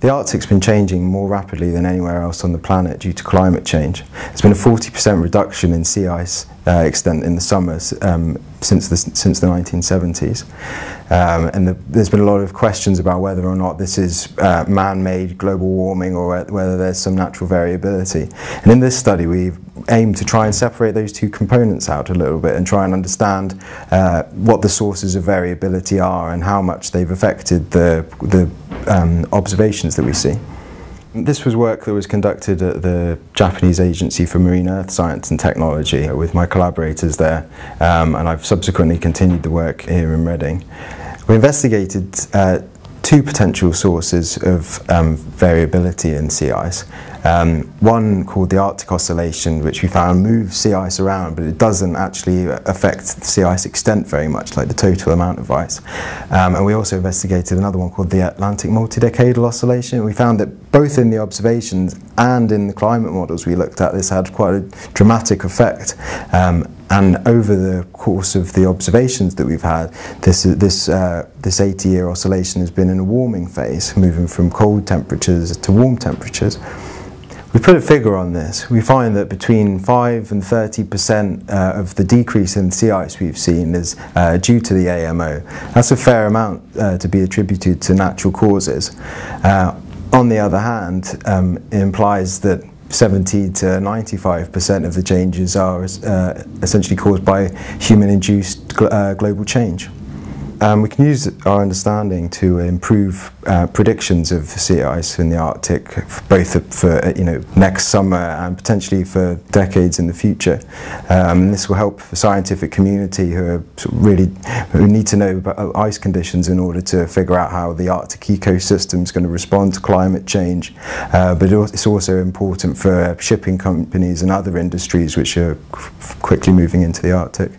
The Arctic's been changing more rapidly than anywhere else on the planet due to climate change. There's been a 40% reduction in sea ice extent in the summers since the 1970s. And there's been a lot of questions about whether or not this is man-made global warming or whether there's some natural variability. And in this study we've aimed to try and separate those two components out a little bit and try and understand what the sources of variability are and how much they've affected the observations that we see. This was work that was conducted at the Japanese Agency for Marine Earth Science and Technology with my collaborators there, and I've subsequently continued the work here in Reading. We investigated two potential sources of variability in sea ice. One called the Arctic Oscillation, which we found moves sea ice around, but it doesn't actually affect sea ice extent very much, like the total amount of ice. And we also investigated another one called the Atlantic Multidecadal Oscillation. We found that both in the observations and in the climate models we looked at, this had quite a dramatic effect. And over the course of the observations that we've had, this 80-year oscillation has been in a warming phase, moving from cold temperatures to warm temperatures. We put a figure on this. We find that between 5 and 30% of the decrease in sea ice we've seen is due to the AMO. That's a fair amount to be attributed to natural causes. On the other hand, it implies that 70 to 95% of the changes are essentially caused by human-induced global change. We can use our understanding to improve predictions of sea ice in the Arctic, both for next summer and potentially for decades in the future. This will help the scientific community who need to know about ice conditions in order to figure out how the Arctic ecosystem is going to respond to climate change. But it's also important for shipping companies and other industries which are quickly moving into the Arctic.